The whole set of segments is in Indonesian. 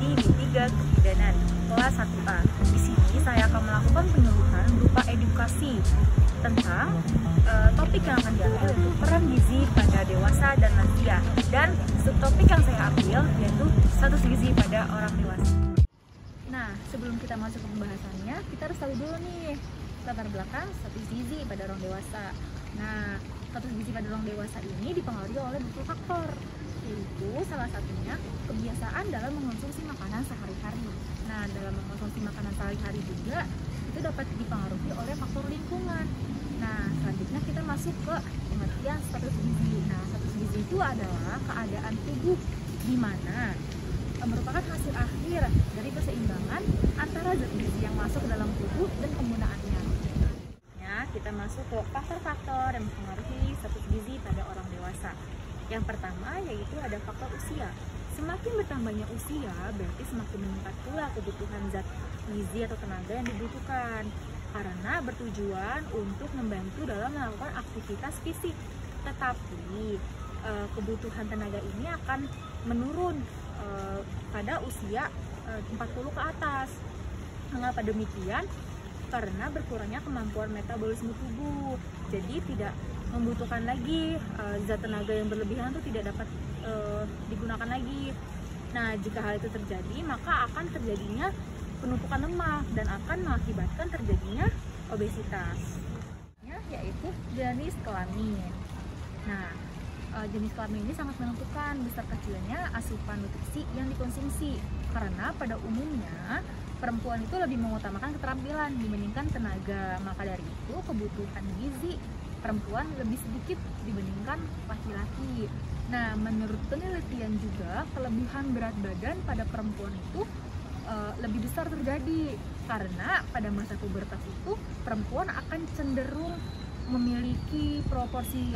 Prodi D3 Kebidanan kelas 1A. Di sini saya akan melakukan penyuluhan berupa edukasi tentang topik yang akan diambil yaitu peran gizi pada dewasa dan lansia, dan subtopik yang saya ambil yaitu status gizi pada orang dewasa. Nah, sebelum kita masuk ke pembahasannya, kita harus tahu dulu nih latar belakang status gizi pada orang dewasa. Nah, status gizi pada orang dewasa ini dipengaruhi oleh beberapa faktor, yaitu salah satunya kebiasaan dalam mengonsumsi makanan sehari-hari. Nah, dalam mengonsumsi makanan sehari-hari juga itu dapat dipengaruhi oleh faktor lingkungan. Nah, selanjutnya kita masuk ke pengertian status gizi. Nah, status gizi itu adalah keadaan tubuh di mana merupakan hasil akhir dari keseimbangan antara zat gizi yang masuk ke dalam tubuh dan penggunaannya. Ya, kita masuk ke faktor-faktor yang mempengaruhi status gizi pada orang dewasa. Yang pertama yaitu ada faktor usia. Semakin bertambahnya usia, berarti semakin meningkat pula kebutuhan zat gizi atau tenaga yang dibutuhkan, karena bertujuan untuk membantu dalam melakukan aktivitas fisik. Tetapi kebutuhan tenaga ini akan menurun pada usia 40 ke atas. Mengapa demikian? Karena berkurangnya kemampuan metabolisme tubuh, jadi tidak membutuhkan lagi zat tenaga yang berlebihan itu tidak dapat digunakan lagi. Nah, jika hal itu terjadi, maka akan terjadinya penumpukan lemak dan akan mengakibatkan terjadinya obesitas, yaitu jenis kelamin. Nah, jenis kelamin ini sangat menentukan besar kecilnya asupan nutrisi yang dikonsumsi, karena pada umumnya perempuan itu lebih mengutamakan keterampilan dibandingkan tenaga. Maka dari itu kebutuhan gizi perempuan lebih sedikit dibandingkan laki-laki. Nah, menurut penelitian juga kelebihan berat badan pada perempuan itu lebih besar terjadi, karena pada masa pubertas itu perempuan akan cenderung memiliki proporsi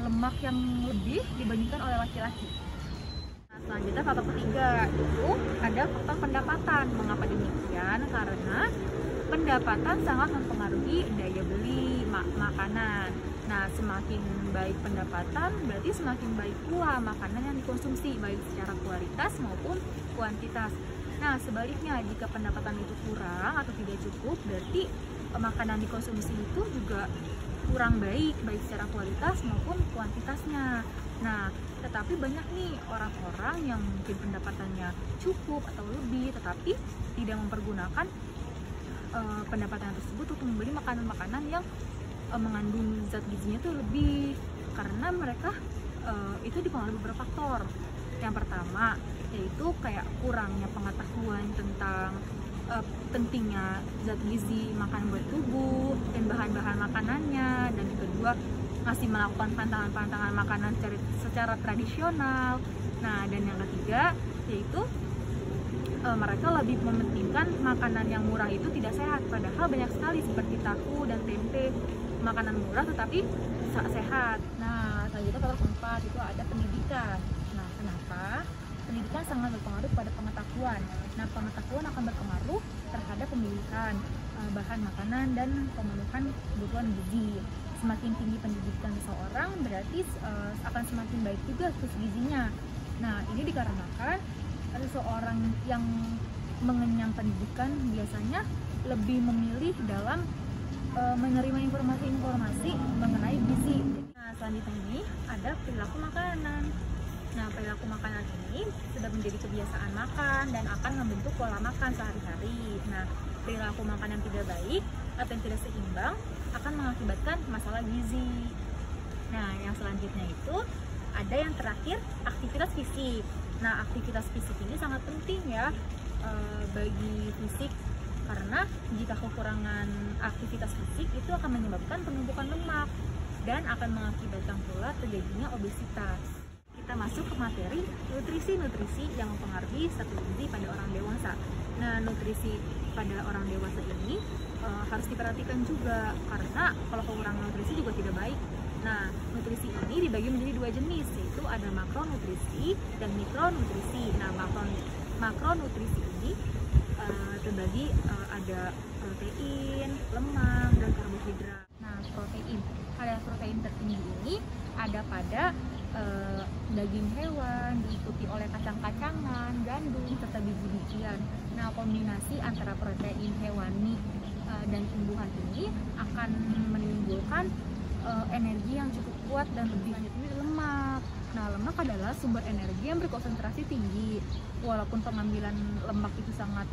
lemak yang lebih dibandingkan oleh laki-laki. Nah, selanjutnya faktor ketiga itu ada faktor pendapatan. Mengapa demikian? Karena pendapatan sangat mempengaruhi daya beli makanan. Nah, semakin baik pendapatan berarti semakin baik pula makanan yang dikonsumsi, baik secara kualitas maupun kuantitas. Nah, sebaliknya jika pendapatan itu kurang atau tidak cukup, berarti makanan dikonsumsi itu juga kurang baik secara kualitas maupun kuantitasnya. Nah, tetapi banyak nih orang-orang yang mungkin pendapatannya cukup atau lebih, tetapi tidak mempergunakan pendapatan tersebut untuk membeli makanan-makanan yang mengandung zat gizinya itu lebih, karena mereka itu dipengaruhi beberapa faktor. Yang pertama yaitu kayak kurangnya pengetahuan tentang pentingnya zat gizi makan buat tubuh dan bahan-bahan makanannya, dan yang kedua masih melakukan pantangan-pantangan makanan secara tradisional. Nah, dan yang ketiga yaitu mereka lebih mementingkan makanan yang murah itu tidak sehat, padahal banyak sekali seperti tahu dan tempe makanan murah tetapi sehat. Nah, selanjutnya faktor keempat itu ada pendidikan. Nah, kenapa? Pendidikan sangat berpengaruh pada pengetahuan. Nah, pengetahuan akan berpengaruh terhadap pemilihan bahan makanan dan pemenuhan kebutuhan gizi. Semakin tinggi pendidikan seseorang berarti akan semakin baik juga status gizinya. Nah, ini dikarenakan seseorang yang mengenyam pendidikan biasanya lebih memilih dalam menerima informasi-informasi mengenai gizi. Nah, selanjutnya ini ada perilaku makanan. Nah, perilaku makanan ini sudah menjadi kebiasaan makan dan akan membentuk pola makan sehari-hari. Nah, perilaku makan yang tidak baik atau yang tidak seimbang akan mengakibatkan masalah gizi. Nah, yang selanjutnya itu ada yang terakhir, aktivitas fisik. Nah, aktivitas fisik ini sangat penting ya bagi fisik, karena jika kekurangan aktivitas fisik itu akan menyebabkan penumpukan lemak dan akan mengakibatkan pula terjadinya obesitas. Kita masuk ke materi nutrisi-nutrisi yang mempengaruhi status gizi pada orang dewasa. Nah, nutrisi pada orang dewasa ini harus diperhatikan juga, karena kalau kekurangan nutrisi juga tidak baik. Nah, nutrisi ini dibagi menjadi dua jenis, yaitu ada makronutrisi dan mikronutrisi. Nah, makronutrisi ini terbagi ada protein, lemak, dan karbohidrat. Nah, protein tertinggi ini ada pada daging hewan, diikuti oleh kacang-kacangan, gandum, serta biji-bijian. Nah, kombinasi antara protein hewani dan tumbuhan ini akan menimbulkan energi yang cukup kuat dan lebih. Ini lemak. Nah, lemak adalah sumber energi yang berkonsentrasi tinggi. Walaupun pengambilan lemak itu sangat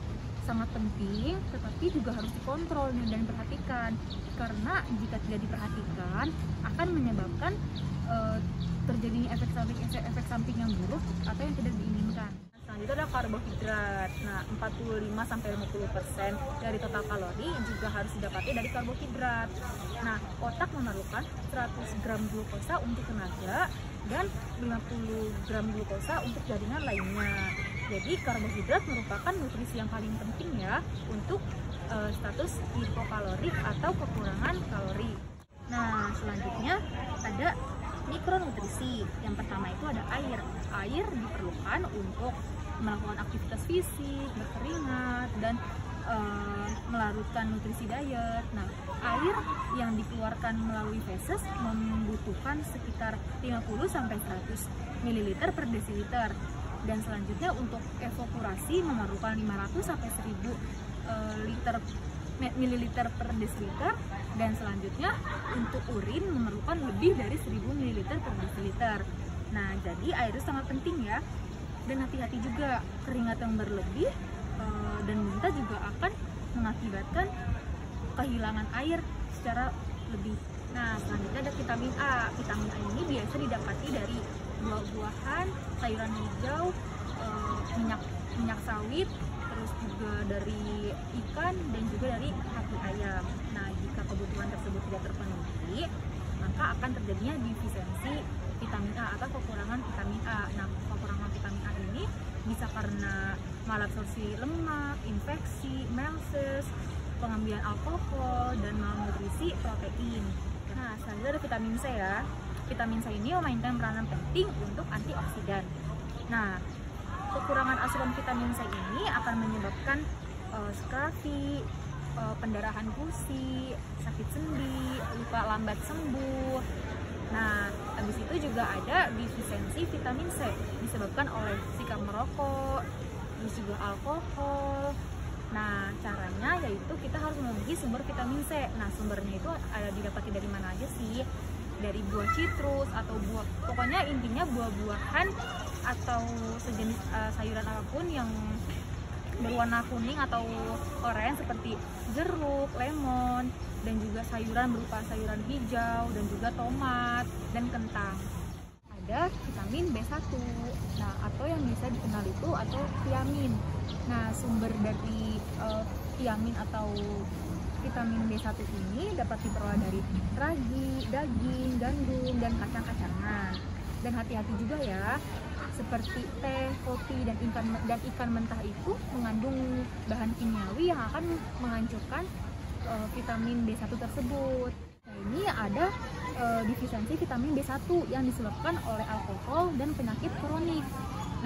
penting, tetapi juga harus dikontrol dan diperhatikan, karena jika tidak diperhatikan akan menyebabkan terjadinya efek samping yang buruk atau yang tidak diinginkan. Selanjutnya ada karbohidrat. Nah, 45-50% dari total kalori juga harus didapati dari karbohidrat. Nah, otak memerlukan 100 gram glukosa untuk tenaga dan 50 gram glukosa untuk jaringan lainnya. Jadi karbohidrat merupakan nutrisi yang paling penting ya untuk status hipokalorik atau kekurangan kalori. Nah, selanjutnya ada mikronutrisi. Yang pertama itu ada air. Air diperlukan untuk melakukan aktivitas fisik, berkeringat, dan melarutkan nutrisi diet. Nah, air yang dikeluarkan melalui feses membutuhkan sekitar 50-100 ml per desiliter. Dan selanjutnya untuk evaporasi memerlukan 500-1000 ml per desiliter. Dan selanjutnya untuk urin memerlukan lebih dari 1000 ml per desiliter. Nah, jadi air itu sangat penting ya. Dan hati-hati juga, keringat yang berlebih dan muntah juga akan mengakibatkan kehilangan air secara lebih. Nah, selanjutnya ada vitamin A. Vitamin A ini biasa didapati dari buah-buahan, sayuran hijau, minyak sawit, terus juga dari ikan dan juga dari hati ayam. Nah, jika kebutuhan tersebut tidak terpenuhi, maka akan terjadinya defisiensi vitamin A atau kekurangan vitamin A. Nah, kekurangan vitamin A ini bisa karena malabsorpsi lemak, infeksi, melasses, pengambilan alkohol, dan malnutrisi protein. Nah, selanjutnya ada vitamin C ya. Vitamin C ini memainkan peranan penting untuk antioksidan. Nah, kekurangan asupan vitamin C ini akan menyebabkan skrafi, pendarahan gusi, sakit sendi, luka lambat sembuh. Nah, habis itu juga ada defisiensi vitamin C disebabkan oleh sikap merokok, terus juga alkohol. Nah, caranya yaitu kita harus memenuhi sumber vitamin C. Nah, sumbernya itu ada didapati dari mana aja sih? Dari buah citrus atau buah, pokoknya intinya buah-buahan atau sejenis sayuran apapun yang berwarna kuning atau oranye seperti jeruk, lemon, dan juga sayuran berupa sayuran hijau dan juga tomat dan kentang. Ada vitamin B1. Nah, atau yang bisa dikenal itu atau tiamin. Nah, sumber dari tiamin atau vitamin B1 ini dapat diperoleh dari ragi, daging, gandum, dan kacang-kacangan. Dan hati-hati juga ya, seperti teh, kopi, dan ikan mentah itu mengandung bahan kimiawi yang akan menghancurkan vitamin B1 tersebut. Nah, ini ada defisiensi vitamin B1 yang disebabkan oleh alkohol dan penyakit kronik.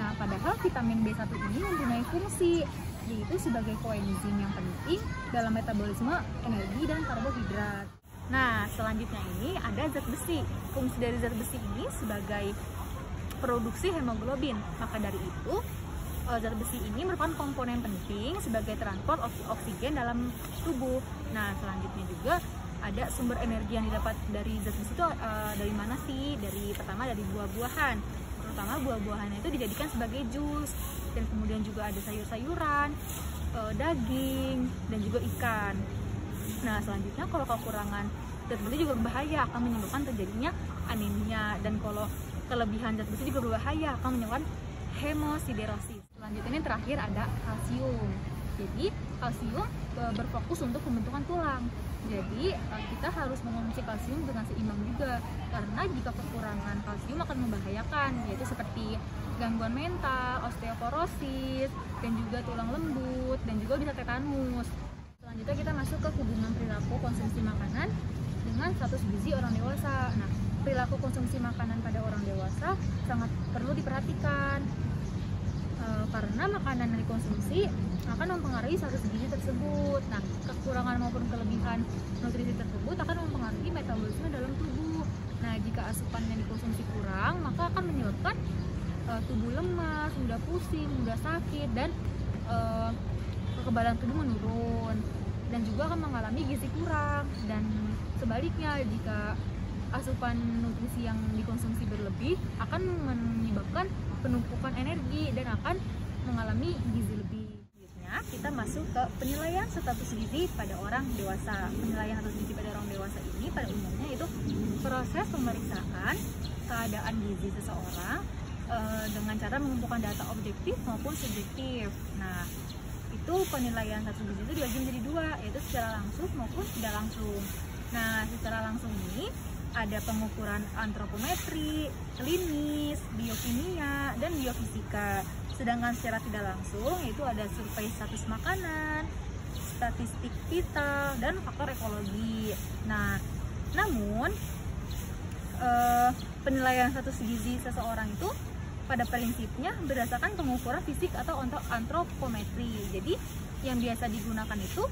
Nah, padahal vitamin B1 ini mempunyai fungsi, yaitu sebagai koenzim yang penting dalam metabolisme energi dan karbohidrat. Nah, selanjutnya ini ada zat besi. Fungsi dari zat besi ini sebagai produksi hemoglobin. Maka dari itu, zat besi ini merupakan komponen penting sebagai transport oksigen dalam tubuh. Nah, selanjutnya juga ada sumber energi yang didapat dari zat besi itu dari mana sih? Pertama dari buah-buahan. Terutama buah-buahannya itu dijadikan sebagai jus. Dan kemudian juga ada sayur-sayuran, daging, dan juga ikan. Nah, selanjutnya kalau kekurangan zat besi juga berbahaya, akan menyebabkan terjadinya anemia. Dan kalau kelebihan zat besi juga berbahaya, akan menyebabkan hemosiderosis. Selanjutnya ini terakhir ada kalsium. Jadi kalsium berfokus untuk pembentukan tulang. Jadi kita harus mengonsumsi kalsium dengan seimbang juga, karena jika kekurangan kalsium akan membahayakan, yaitu seperti gangguan mental, osteoporosis, dan juga tulang lembut, dan juga bisa tetanus. Selanjutnya kita masuk ke hubungan perilaku konsumsi makanan dengan status gizi orang dewasa. Nah, perilaku konsumsi makanan pada orang dewasa sangat perlu diperhatikan, karena makanan yang dikonsumsi akan mempengaruhi status gizi tersebut. Nah, kekurangan maupun kelebihan nutrisi tersebut akan mempengaruhi metabolisme dalam tubuh. Nah, jika asupan yang dikonsumsi kurang, maka akan menyebabkan tubuh lemas, mudah pusing, mudah sakit, dan kekebalan tubuh menurun, dan juga akan mengalami gizi kurang. Dan sebaliknya, jika asupan nutrisi yang dikonsumsi berlebih akan menyebabkan penumpukan energi dan akan mengalami gizi lebih. Selanjutnya, kita masuk ke penilaian status gizi pada orang dewasa. Penilaian status gizi pada orang dewasa ini pada umumnya itu proses pemeriksaan keadaan gizi seseorang dengan cara mengumpulkan data objektif maupun subjektif. Nah, itu penilaian status gizi itu dibagi menjadi dua, yaitu secara langsung maupun tidak langsung. Nah, secara langsung ini ada pengukuran antropometri, klinis, biokimia, dan biofisika. Sedangkan secara tidak langsung yaitu ada survei status makanan, statistik vital, dan faktor ekologi. Nah, namun penilaian status gizi seseorang itu pada prinsipnya berdasarkan pengukuran fisik atau antropometri. Jadi yang biasa digunakan itu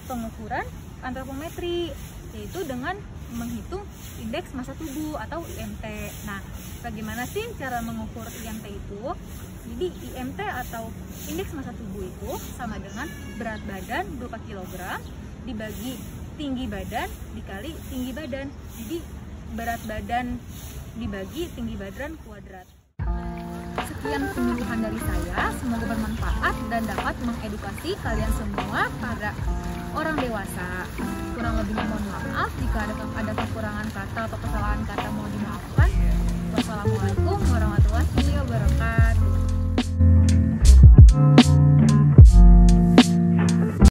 pengukuran antropometri, yaitu dengan menghitung indeks massa tubuh atau IMT. Nah, bagaimana sih cara mengukur IMT itu? Jadi IMT atau indeks massa tubuh itu sama dengan berat badan berupa kilogram dibagi tinggi badan dikali tinggi badan. Jadi berat badan dibagi tinggi badan kuadrat. Sekian penyuluhan dari saya, semoga bermanfaat dan dapat mengedukasi kalian semua para orang dewasa. Kurang lebihnya mohon maaf jika ada kekurangan kata atau kesalahan kata, mohon dimaafkan. Wassalamualaikum warahmatullahi wabarakatuh.